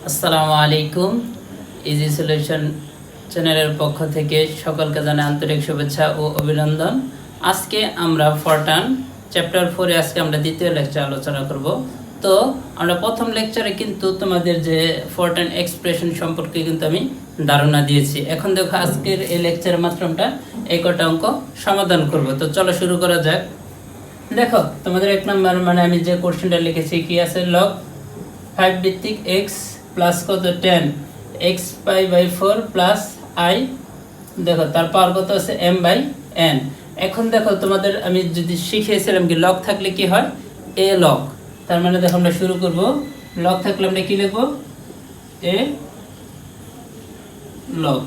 আসসালামু আলাইকুম। Easy solution চ্যানেলের পক্ষ থেকে সকলকে জানাই আন্তরিক শুভেচ্ছা ও অভিনন্দন। আজকে আমরা ফরটান চ্যাপ্টার 4 আজকে আমরা দ্বিতীয় লেকচার আলোচনা করব। তো আমরা প্রথম লেকচারে কিন্তু তোমাদের যে ফরটান এক্সপ্রেশন সম্পর্কে কিন্তু আমি ধারণা দিয়েছি। এখন দেখো আজকের এই লেকচারে মাত্র আমরা এই কটা অঙ্ক সমাধান করব। তো চলো শুরু করা যাক। দেখো তোমাদের 1 নম্বর মানে আমি যে কোশ্চেনটা লিখেছি কি আছে, লগ 5 ভিত্তিক x প্লাস কত 10 x পাই বাই 4 প্লাস i, দেখো তার পাওয়ার কত আছে m বাই n। এখন দেখো তোমাদের আমি যদি শিখিয়েছিলাম কি লগ থাকলে কি হয়, a log। তার মানে দেখো আমরা শুরু করব, লগ থাকলে আমরা কি লিখব, a log।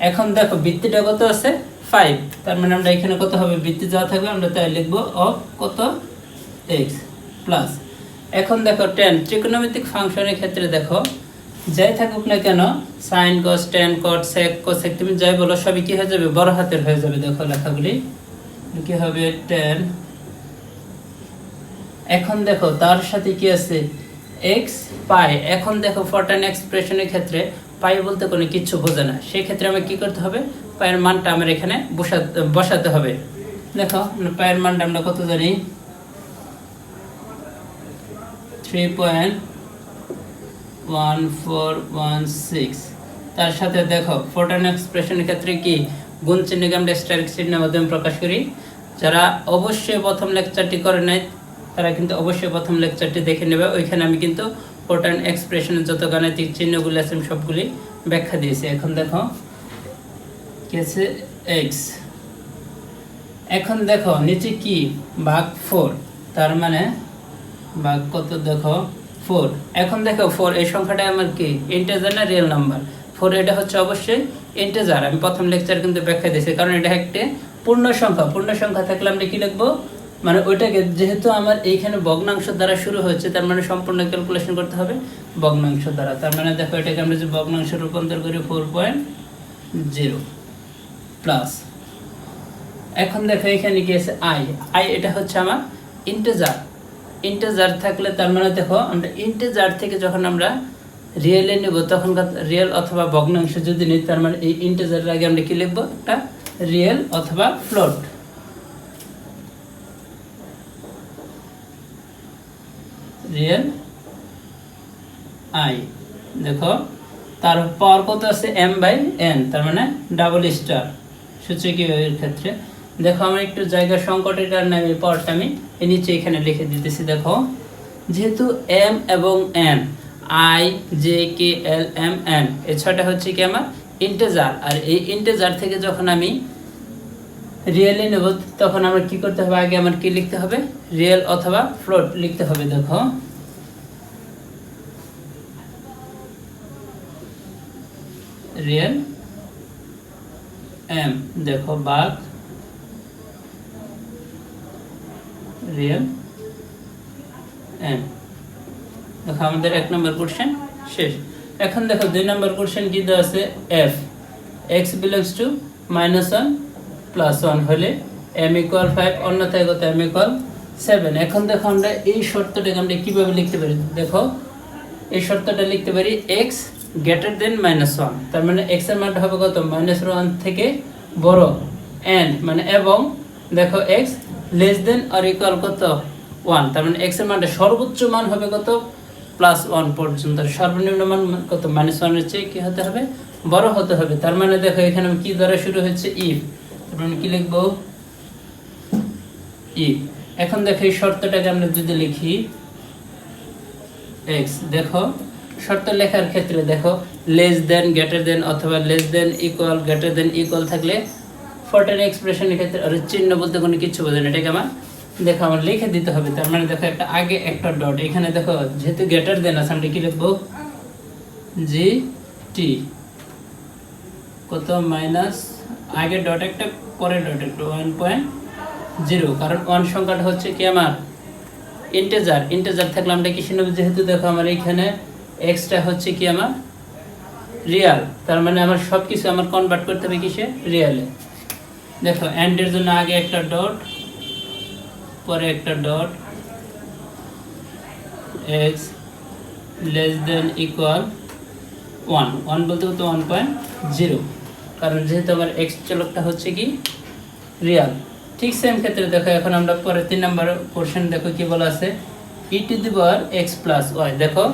এখন দেখো ভিত্তিটা কত আছে 5, তার মানে আমরা এখানে কত হবে, ভিত্তি যা থাকবে আমরা তাই লিখব অফ কত x প্লাস। এখন দেখো 10 ত্রিকোণমিতিক ফাংশনের ক্ষেত্রে দেখো যাই থাকুক না কেন, sin cos tan cot sec cosec তুমি যাই বলো সবই কি হয়ে যাবে, বড় হাতের হয়ে যাবে। দেখো লেখাগুলি কি হবে 10। এখন দেখো তার সাথে কি আছে x পাই। এখন দেখো ফরটান এক্সপ্রেশনের ক্ষেত্রে পাই বলতে কোনো কিছু বোঝে না, সেই ক্ষেত্রে আমাকে কি করতে হবে, পায়ের মানটা আমার এখানে বসাতে হবে। দেখো পায়ের মানটা আমরা কত জানি, 3.1416। তার সাথে দেখো ফরটান এক্সপ্রেশনের ক্ষেত্রে কি গুণ চিহ্নকে আমরা স্টারিক চিহ্নের মাধ্যমে প্রকাশ করি। যারা অবশ্যই প্রথম লেকচারটি করে নাই তারা কিন্তু অবশ্যই প্রথম লেকচারটি দেখে নেবে। ওইখানে আমি কিন্তু ফরটান এক্সপ্রেশনের যত গাণিতিক চিহ্নগুলি আছে সবগুলি ব্যাখ্যা দিয়েছি। এখন দেখো কি আছে x। এখন দেখো নিচে কি ভাগ 4, তার মানে ভাগ কত দেখো 4। এখন দেখো 4 এই সংখ্যাটা আমার কি ইন্টিজার না রিয়েল নাম্বার, 4 এটা হচ্ছে অবশ্যই ইন্টিজার। আমি প্রথম লেকচার কিন্তু ব্যাখ্যা দিয়েছি, কারণ এটা একটা পূর্ণ সংখ্যা। পূর্ণ সংখ্যা থাকলে আমরা কি লিখবো, মানে ওইটাকে যেহেতু আমার এইখানে ভগ্নাংশ দ্বারা শুরু হয়েছে, তার মানে সম্পূর্ণ ক্যালকুলেশন করতে হবে ভগ্নাংশ দ্বারা। তার মানে দেখো এটাকে আমরা যে ভগ্নাংশে রূপান্তর করি 4.0 প্লাস। এখন দেখো এখানে কি আছে i, এটা হচ্ছে আমার ইন্টিজার। ইন্টিজার থাকলে তার মানে দেখো আমরা ইন্টিজার থেকে যখন আমরা রিয়েলে নেব তখন রিয়েল অথবা ভগ্নাংশ যদি নিই, তার মানে এই ইন্টিজারের আগে আমরা কি লিখবো, একটা রিয়েল অথবা ফ্লোট। রিয়েল i, দেখো তার পাওয়ার কত আছে m বাই n, তার মানে ডাবল স্টার সূচকীয় এর ক্ষেত্রে। দেখো আমার একটু জায়গা সংকটের কারণে আমি পাওয়ারটা আমি নিচে এখানে লিখে দিতেছি। দেখো যেহেতু m এবং n, i j k l m n, এই ছয়টা হচ্ছে কি আমার ইন্টিজার। আর এই ইন্টিজার থেকে যখন আমি রিয়েলে নেব তখন আমার কি করতে হবে, আগে আমার কি লিখতে হবে, রিয়েল অথবা ফ্লোট লিখতে হবে। দেখো রিয়েল m, দেখো ভাগ রিয়েল m। দেখো আমাদের 1 নম্বর কোশ্চেন শেষ। এখন দেখো 2 নম্বর কোশ্চেন কি দেওয়া আছে, f x belongs to -1 + 1 হলে m = 5, অন্যথায় কত m = 7। এখন দেখো আমরা এই শর্তটাকে আমরা কিভাবে লিখতে পারি, দেখো এই শর্তটা লিখতে পারি x greater than -1, তার মানে x এর মানটা হবে কত, -1 থেকে বড় and মানে এবং দেখো x less than or equal কত 1, তার মানে x এর মানটা সর্বোচ্চ মান হবে কত +1 পর্যন্ত, সর্বনিম্ন মান কত -1 এর চেয়ে কি হতে হবে, বড় হতে হবে। তার মানে দেখো এখানে কি দ্বারা শুরু হচ্ছে if, তার মানে কি লিখবো if। এখন দেখো এই শর্তটাকে আমরা যদি লিখি x, দেখো শর্ত লেখার ক্ষেত্রে দেখো লেস দেন গ্রেটার দেন অথবা less than equal greater than equal থাকলে ফরটান এক্সপ্রেশনের ক্ষেত্রে আর চিহ্ন বলতে কোনো কিছু বোঝে না, এটাকে আমার দেখো আমার লিখে দিতে হবে। তার মানে দেখো একটা আগে একটা ডট, এখানে দেখো যেহেতু গ্রেটার দেন আছে আমরা কি লিখবো, জি টি কত মাইনাস আগে ডট একটা পরে ডট একটা 1.0, কারণ 1 সংখ্যাটা হচ্ছে কি আমার ইন্টিজার। ইন্টিজার থাকলে আমরা কিসে নেব, যেহেতু দেখো আমার এইখানে এক্সটা হচ্ছে কি আমার রিয়াল, তার মানে আমার সব কিছু আমার কনভার্ট করতে হবে কিসে, রিয়ালে। দেখো এন্ড এর জন্য আগে একটা ডট পরে একটা dot, x less than equal 1 বলতে কত 1.0, কারণ যেহেতু আমার এক্স চলকটা হচ্ছে কি রিয়াল। ঠিক সেম ক্ষেত্রে দেখো এখন আমরা পরে 3 নম্বর কোশ্চেন দেখো কি বলা আছে, e to the power x plus y. দেখো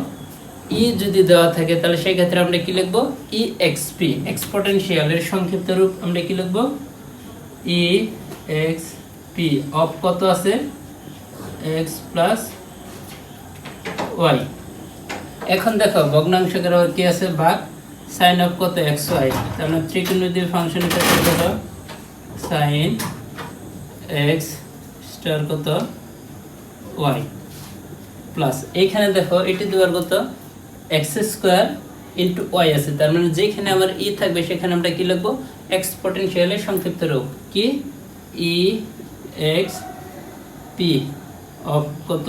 ই যদি দেওয়া থাকে তাহলে সেই ক্ষেত্রে আমরা কি লিখব, ই এক্স পি, এক্সপোনেনশিয়াল এর সংক্ষিপ্ত রূপ আমরা কি লিখব, ই এক্স পি অফ কত আছে এক্স প্লাস ওয়াই। এখন দেখো ভগ্নাংশকের কি আছে ভাগ, সাইন অফ কত এক্স ওয়াই, তার মানে ত্রিকোণমিতিক ফাংশনের ক্ষেত্রে কত সাইন এক্স স্টার কত ওয়াই প্লাস এইখানে দেখো এটি দেওয়ার কত এক্স স্কোয়ার ইন্টু ওয়াই আছে, তার মানে যেখানে আমার ই থাকবে সেখানে আমরা কি লিখবো, এক্সপোনেনশিয়ালের সংক্ষিপ্ত রূপ কি ই এক্স পি অফ কত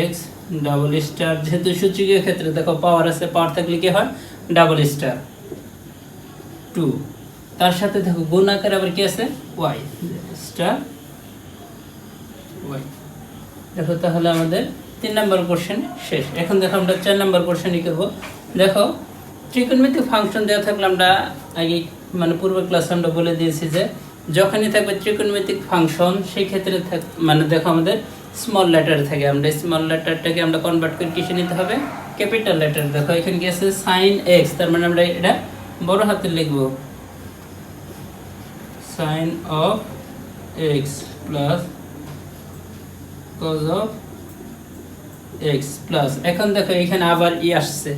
এক্স ডাবল স্টার। যেহেতু সূচকীয় ক্ষেত্রে দেখো পাওয়ার আছে, পাওয়ার থাকলে কি হয় ডাবল স্টার 2, তার সাথে দেখো গুণ আকারে আবার কি আছে ওয়াই স্টার ওয়াই। দেখো তাহলে আমাদের 3 নম্বর কোশ্চেন শেষ। এখন দেখো আমরা 4 নম্বর কোশ্চেনই করব। দেখো ত্রিকোণমিতিক ফাংশন দেওয়া থাকলে আমরা আগে মানে পূর্ব ক্লাসে আমরা বলে দিয়েছি যে যখনই থাকবে ত্রিকোণমিতিক ফাংশন সেই ক্ষেত্রে মানে দেখো আমাদের স্মল লেটার থাকে, আমরা স্মল লেটারটাকে আমরা কনভার্ট করে কিসে নিতে হবে, ক্যাপিটাল লেটার। দেখো এখানে কি আছে সাইন এক্স, তার মানে আমরা এটা বড় হাতে লিখব sine of x plus cos of x plus. এখন দেখো এখানে আবার ই আসছে,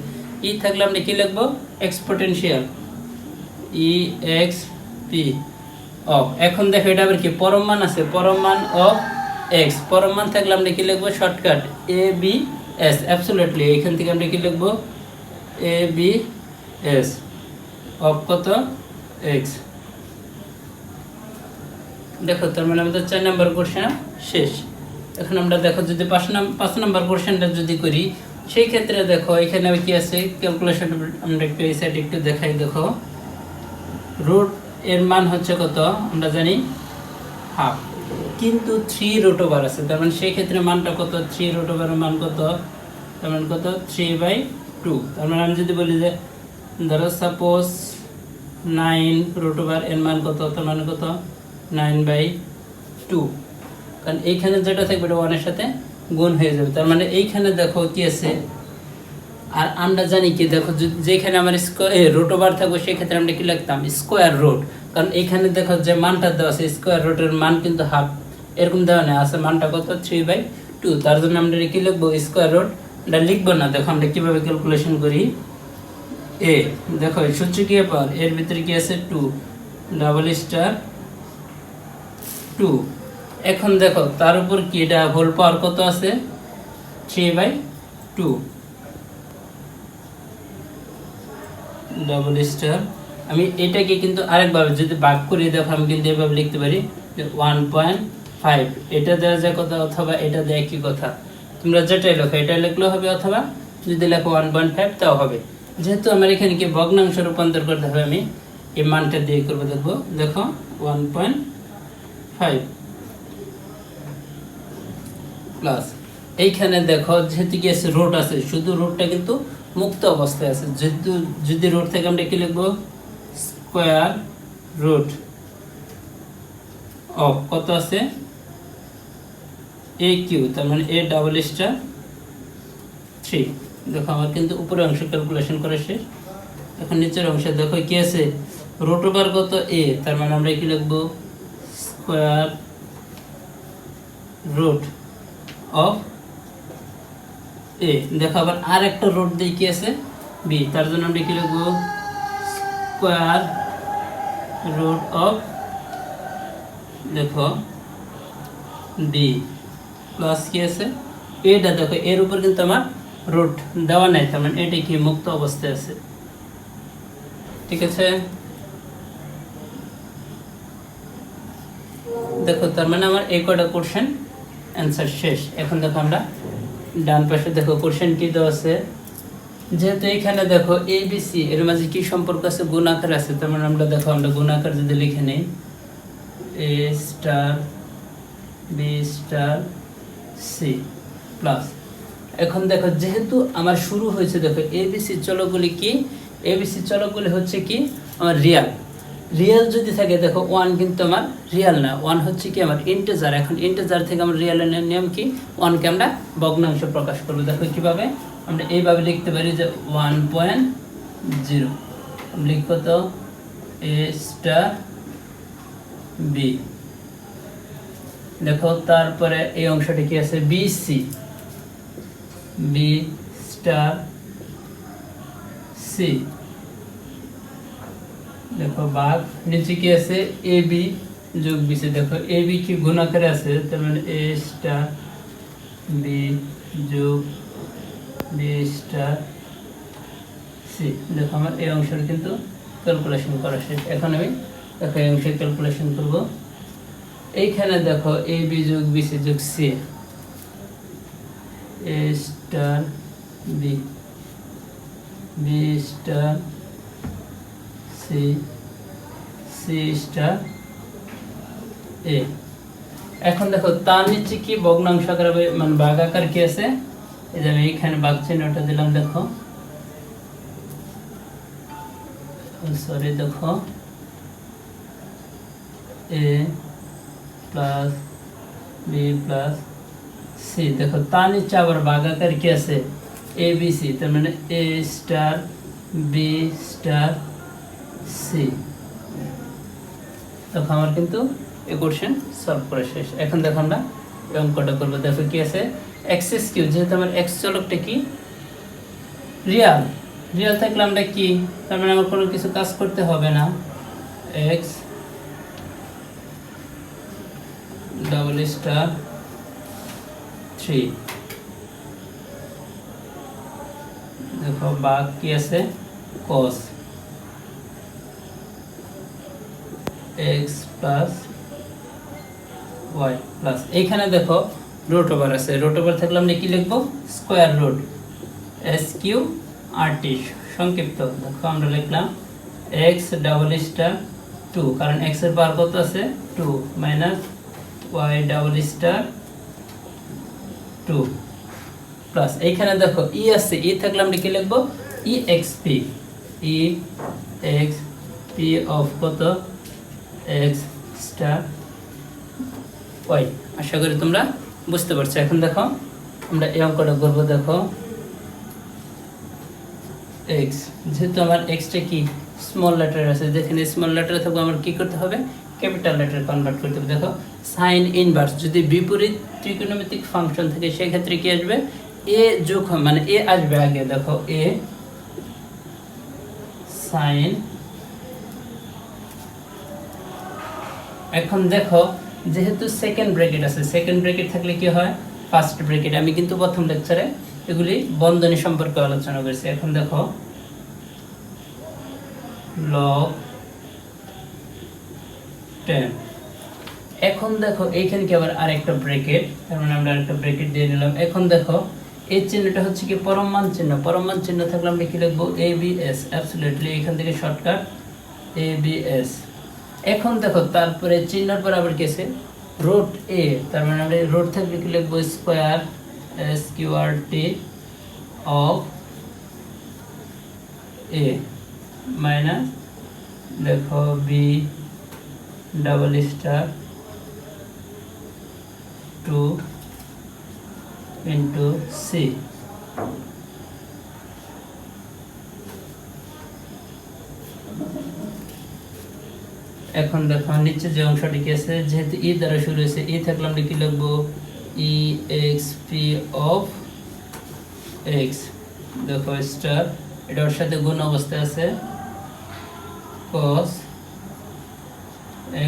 ই থাকলে আমরা কি লিখবো exponential E x p of. এখন দেখো এটা আবার কি পরম মান আছে, পরম মান অফ এক্স, পরম মান থাকলে আমরা কি লিখবো shortcut A B S, absolutely এখান থেকে আমরা কি লিখবো এ বি এস অফ কত এক্স। দেখো তার মানে আমাদের 4 নম্বর কোশ্চেন শেষ। এখন আমরা দেখো যদি 5 নম্বর কোশ্চেনটা যদি করি সেই ক্ষেত্রে দেখো এখানে কি আছে ক্যালকুলেশন আমরা একটু এই সাইড একটু দেখাই। দেখো রুট এর মান হচ্ছে কত আমরা জানি হাফ, কিন্তু 3 রুট ওভার আছে, তার মানে সেই ক্ষেত্রে মানটা কত 3 রুট ওভারের মান কত, তার মানে কত 3/2। তার মানে আমি যদি বলি যে ধরো সাপোজ 9 রুট ওভার এর মান কত, তার মানে কত 9/2, কারণ এইখানে যেটা থাকবে এটা 1 এর সাথে গুণ হয়ে যাবে। তার মানে এইখানে দেখো কি আছে, আর আমরা জানি কি দেখো যেখানে আমার রুট ওভার থাকবে সেক্ষেত্রে আমরা কি লিখতাম স্কোয়ার রুট, কারণ এইখানে দেখো যে মানটা দেওয়া আছে স্কোয়ার রুটের মান কিন্তু হাফ এরকম দেওয়া নেই আছে, মানটা কত 3/2, তার জন্য আমরা কি লিখবো স্কোয়ার রুট, এটা লিখবো না। দেখো আমরা কিভাবে ক্যালকুলেশন করি, এ দেখো সূচকীয় পাওয়ার এর ভিতরে কি আছে 2 ডাবল স্টার 2। এখন দেখো তার উপর কি এটা হোল পাওয়ার কত আছে 3/2 ডাবল স্টার। আমি এটাকে কিন্তু আরেকভাবে যদি ভাগ করি দেখো আমি কিন্তু এভাবে লিখতে পারি 1.5, এটা দেওয়া যায় কথা অথবা এটা দেয় কি কথা, তোমরা যেটাই লেখো এটা লিখলেও হবে অথবা যদি লেখো 1.5 তাও হবে। যেহেতু আমার এখানে কি ভগ্নাংশ রূপান্তর করতে হবে আমি এই মানটা দিয়ে করবো। দেখবো দেখো 1.5 প্লাস এইখানে দেখো যেহেতু কি আছে রুট আছে, শুধু রুটটা কিন্তু মুক্ত অবস্থায় আছে, যেহেতু যদি রুট থেকে আমরা কি লিখবো স্কোয়ার রুট অফ কত আছে এ কিউ, তার মানে এ ডাবল স্টার 3। দেখো আমার কিন্তু উপরের অংশ ক্যালকুলেশন করে শেষ। এখন নিচের অংশে দেখো কি আছে রুট ওভার কত এ, তার মানে আমরা কি লিখবো স্কোয়ার রুট অফ এ। দেখো আবার আর একটা রুট দিয়ে কি আছে বি, তার জন্য আমরা কি লিখবো স্কোয়ার রুট অফ দেখো বি প্লাস কি আছে এটা। দেখো এর উপর কিন্তু আমার রুট দেওয়া নাই, তার মানে এটা কি মুক্ত অবস্থায় আছে, ঠিক আছে। দেখো তার মানে আমার এই কটা কোশ্চেন অ্যান্সার শেষ। এখন দেখো আমরা ডান পাশে দেখো কোশ্চেন কি দেওয়া আছে, যেহেতু এখানে দেখো এ বি সি এর মাঝে কি সম্পর্ক আছে গুণ আকার আছে, তার মানে আমরা দেখো আমরা গুণ আকার যদি লিখে নেই a star b star c plus. এখন দেখো যেহেতু আমার শুরু হয়েছে, দেখো এবিসি চলকগুলি কি, এবিসি চলকগুলি হচ্ছে কি আমার রিয়াল। রিয়েল যদি থাকে দেখো 1 কিন্তু আমার রিয়েল না, 1 হচ্ছে কি আমার ইন্টিজার। এখন ইন্টিজার থেকে আমরা রিয়েলের নিয়ম কি, 1কে আমরা ভগ্নাংশ প্রকাশ করব। দেখো কিভাবে, আমরা এইভাবে লিখতে পারি যে 1.0 লিখব তো a স্টার b। দেখো তারপরে এই অংশটি কি আছে bc, b স্টার c। দেখো ভাগ নিচে কি আছে ab যোগ bc। দেখো ab কি গুণ আকারে আছে, তার মানে a স্টার b যোগ b স্টার c। দেখো আমার এই অংশের কিন্তু ক্যালকুলেশন করা শেষ। এখন আমি দেখো এই অংশের ক্যালকুলেশন করব। এইখানে দেখো ab যোগ bc যোগ c, a star b, b star c, c star a। এখন দেখো তার নিচে কি ভগ্নাংশ আকার মানে ভাগ আকার কি আছে, এই যে আমি এইখানে ভাগ চিহ্নটা দিলাম। দেখো সরি, দেখো a plus b plus c। দেখো তার নিচে আবার ভাগ আকার কি আছে a b c, তার মানে a star b star c। দেখো আমার কিন্তু এই কোশ্চেন সলভ করা শেষ। এখন দেখো আমরা এই অঙ্কটা করবো। দেখো কি আছে এক্স কিউ, যেহেতু আমার এক্স চলকটা কি রিয়াল, রিয়াল থাকলে আমরা কি, তার মানে আমার কোনো কিছু কাজ করতে হবে না। X double star 3। দেখো ভাগ কি আছে cos x plus y plus, এইখানে দেখো রুট ওভার আছে, রুট ওভার থাকলে আমরা কি লিখবো square root S q r টি সংক্ষিপ্ত। দেখো আমরা লিখলাম x ডাবল স্টার 2, কারণ x এর পাওয়ার কত আছে 2, minus y double star 2 plus, এইখানে দেখো ই আছে, ই থাকলে আমরা কি লিখবো e x p, e x p of কত এক্স স্টার ওয়াই। আশা করি তোমরা বুঝতে পারছো। এখন দেখো আমরা এই অঙ্কটা করবো। দেখো এক্স, যেহেতু আমার এক্সটা কি স্মল লেটার আছে, যেখানে স্মল লেটার থাকবে আমার কি করতে হবে ক্যাপিটাল লেটার কনভার্ট করতে হবে। দেখো সাইন ইনভার্স যদি বিপরীত ত্রিকোণমিতিক ফাংশন থাকে সেক্ষেত্রে কি আসবে এ যোগ, মানে এ আসবে আগে। দেখো এ সাইন। এখন দেখো যেহেতু সেকেন্ড ব্র্যাকেট আছে, সেকেন্ড ব্র্যাকেট থাকলে কি হয় ফার্স্ট ব্র্যাকেট। আমি কিন্তু প্রথম লেকচারে এগুলি বন্ধনী সম্পর্কে আলোচনা করেছি। এখন দেখো লগ 10। এখন দেখো এইখানে কি আবার আরেকটা ব্র্যাকেট, তার মানে আমরা আরেকটা ব্র্যাকেট দিয়ে নিলাম। এখন দেখো এই চিহ্নটা হচ্ছে কি পরম মান চিহ্ন, পরম মান চিহ্ন থাকলে আমরা কি লিখবো এ বি এস, অ্যাবসলিউটলি এখান থেকে শর্টকাট এ বি এস। এখন দেখো তারপরে চিহ্নের পর আবার কি আছে রুট এ, তার মানে আমরা রুট থাকলে কি লিখবো square s q r t of a minus দেখো b double star 2 into c. এখন দেখো নিচে যে অংশটি কি আছে, যেহেতু ই দ্বারা শুরু হয়েছে, ই থাকলে আমরা কি লিখবো e x p of x. দেখো স্টার এটার সাথে গুণ অবস্থায় আছে cos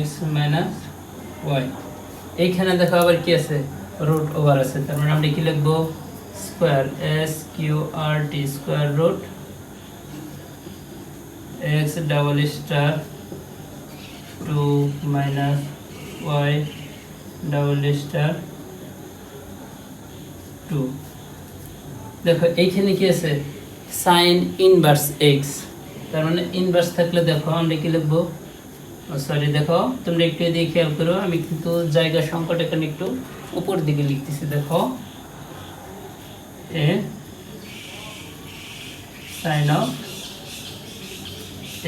x মাইনাস y। এইখানে দেখো আবার কি আছে রুট ওভার আছে, তার মানে আমরা কি লিখবো square s q r t square root x double star 2 minus y double star 2। দেখো এইখানে কি আছে সাইন ইনভার্স এক্স, তার মানে ইনভার্স থাকলে দেখো আমরা কি লিখবো, সরি দেখো তোমরা একটু এদিকে খেয়াল করো, আমি কিন্তু জায়গা সংকট এখানে একটু উপর দিকে লিখতেছি। দেখো এ সাইন অফ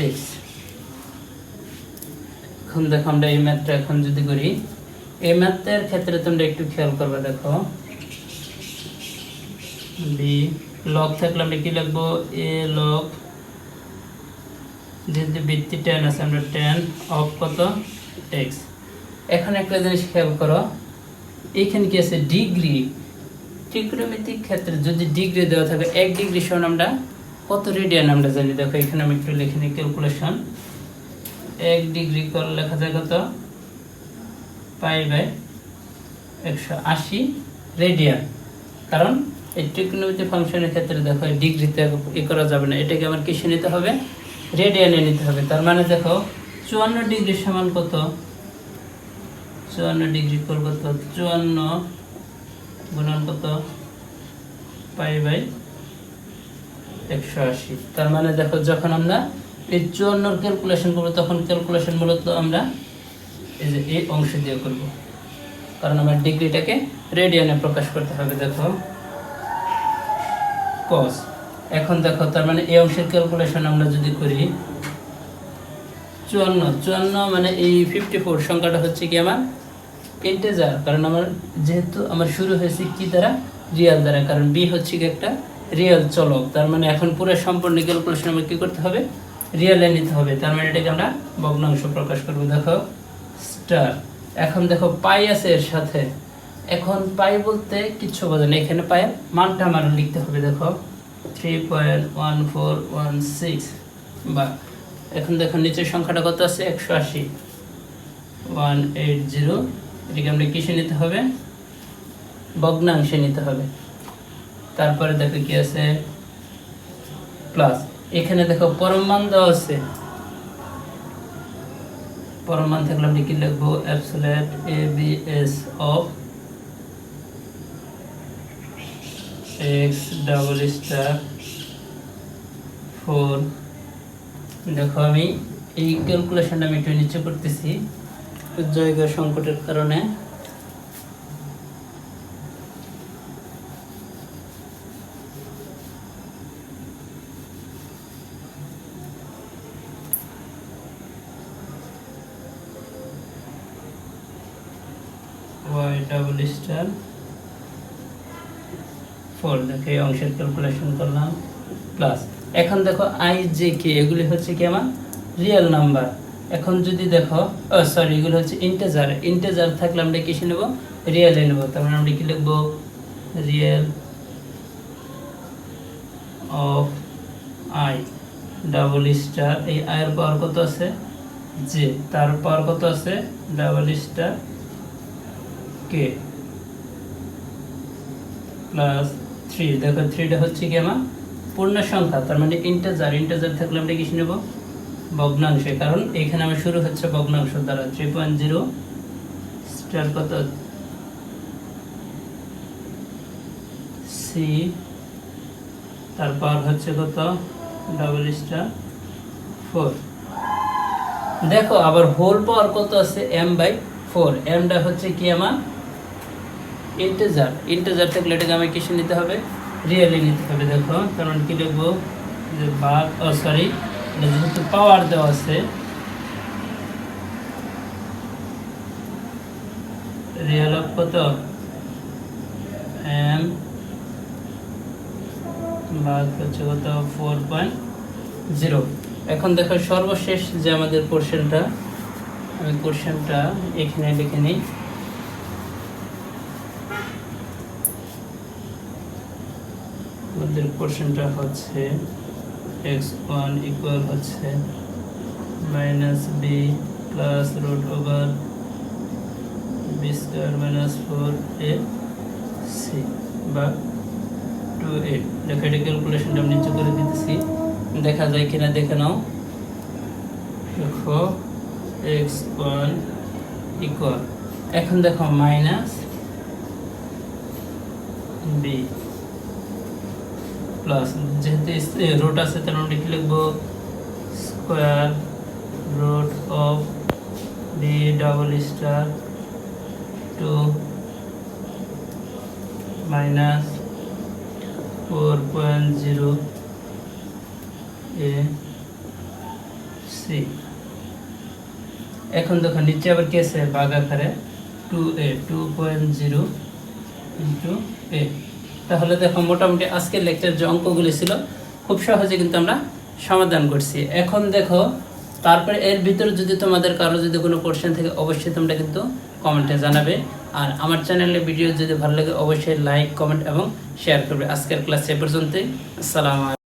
এক্স। এখন দেখো আমরা এই ম্যাথটা এখন যদি করি, এই ম্যাথের ক্ষেত্রে তোমরা একটু খেয়াল করবে। দেখো বি লগ থাকলে আমরা কি লিখবো, এ লগ, যেহেতু বৃত্তি টেন আছে আমরা টেন অফ কত এক্স। এখন একটা জিনিস খেয়াল করো, এখানে কি আছে ডিগ্রি। ত্রিকোণমিতিক ক্ষেত্রে যদি ডিগ্রি দেওয়া থাকে 1 ডিগ্রি সমান আমরা কত রেডিয়ান আমরা জানি। দেখো এখানে আমি একটু লিখে নিই ক্যালকুলেশন। 1 ডিগ্রি করে লেখা যায় কত, π/180 রেডিয়ান। কারণ এই ত্রিকোণমিতিক ফাংশনের ক্ষেত্রে দেখো ডিগ্রিতে করা যাবে না, এটাকে আমার কিসে নিতে হবে, রেডিয়ানে নিতে হবে। তার মানে দেখো 54 ডিগ্রি সমান কত, 54 ডিগ্রি করব কত, 54 গুণন কত, π/180। তার মানে দেখো যখন আমরা এই 54 ক্যালকুলেশন করবো তখন ক্যালকুলেশন মূলত আমরা এই যে এই অংশ দিয়ে করব, কারণ আমার ডিগ্রিটাকে রেডিয়ানে প্রকাশ করতে হবে। দেখো cos। এখন দেখো তার মানে এই অংশের ক্যালকুলেশন আমরা যদি করি 54 মানে এই 54 সংখ্যাটা হচ্ছে কি আমার ইন্টিজার, কারণ আমার যেহেতু আমার শুরু হয়েছে কি দ্বারা, রিয়েল দ্বারা, কারণ বি হচ্ছে কি একটা রিয়েল চলক। তার মানে এখন পুরো সম্পূর্ণ ক্যালকুলেশন আমার কি করতে হবে, রিয়েলে নিতে হবে। তার মানে এটাকে আমরা ভগ্নাংশ প্রকাশ করব। দেখো স্টার। এখন দেখো পাই আছে এর সাথে, এখন পাই বলতে কিচ্ছু বোঝে না, এখানে পায়ের মানটা আমার লিখতে হবে। দেখো 3.1416 বা এখন দেখো নিচের সংখ্যাটা কত আছে 180, 180। এটাকে আমরা কিসে নিতে হবে, ভগ্নাংশে নিতে হবে। তারপরে দেখো কি আছে প্লাস, এখানে দেখো পরম মান দেওয়া আছে, পরম মান থাকলে আমরা কি লিখবো, absolute ABS of x double star 4। দেখো আমি এই ক্যালকুলেশনটা আমি একটু নিচে করতেছি জায়গা সংকটের কারণে। y ডাবল স্টার 4, দেখো এই অংশের ক্যালকুলেশন করলাম প্লাস। এখন দেখো i j k এগুলি হচ্ছে কি আমার রিয়েল নাম্বার। এখন যদি দেখো সরি এগুলো হচ্ছে ইন্টিজার, ইন্টিজার থাকলে আমরা কিসে নেব, রিয়েলে নেব। তার মানে আমরা কি লিখব, real of i double star, এই i এর পাওয়ার কত আছে j, তার পাওয়ার কত আছে ডাবল স্টার k প্লাস 3। দেখো 3টা হচ্ছে কি আমার পূর্ণ সংখ্যা, তার মানে ইন্টিজার, ইন্টিজার থাকলে আমরা কিসে নেব, ভগ্নাংশে, কারণ এখানে আমার শুরু হচ্ছে ভগ্নাংশ দ্বারা। 3.0 স্টার কত c, তার পাওয়ার হচ্ছে কত ডাবল স্টার 4। দেখো আবার হোল পাওয়ার কত আছে m/4, mটা হচ্ছে কি আমার ইন্টিজার, ইন্টিজার থাকলে এটাকে আমি কিসে নিতে হবে, রিয়েলি নিতে হবে। দেখো তার মানে কি লিখবো, যে ভাগ সরি যেহেতু পাওয়ার দেওয়া আছে, রিয়েল অফ কত m ভাগ হচ্ছে কত 4.0। এখন দেখো সর্বশেষ যে আমাদের পোর্শনটা, আমি পোর্শনটা এখানে লিখে নিই। আমাদের পোর্শনটা হচ্ছে x1 ইকুয়াল হচ্ছে -b plus root over b square minus 4ac বা 2a। দেখো এটা ক্যালকুলেশনটা আমি নিচে করে দিতেছি, দেখা যায় কিনা দেখে নাও। দেখো x1 ইকুয়াল, এখন দেখো মাইনাস b প্লাস, যেহেতু রুট আছে তাহলে আমরা কি লিখবো, square root of b double star 2 minus 4.0 A C. এখন দেখো নিচে আবার কি আছে ভাগ আকারে 2a 2.0 ইন্টু এ। তাহলে দেখো মোটামুটি আজকের লেকচার যে অঙ্কগুলি ছিল খুব সহজে কিন্তু আমরা সমাধান করছি। এখন দেখো তারপরে এর ভিতরে যদি তোমাদের কারো যদি কোনো কোশ্চেন থাকে অবশ্যই তোমরা কিন্তু কমেন্টে জানাবে। আর আমার চ্যানেলে ভিডিও যদি ভালো লাগে অবশ্যই লাইক কমেন্ট এবং শেয়ার করবে। আজকের ক্লাস এ পর্যন্তই। আসসালামু আলাইকুম।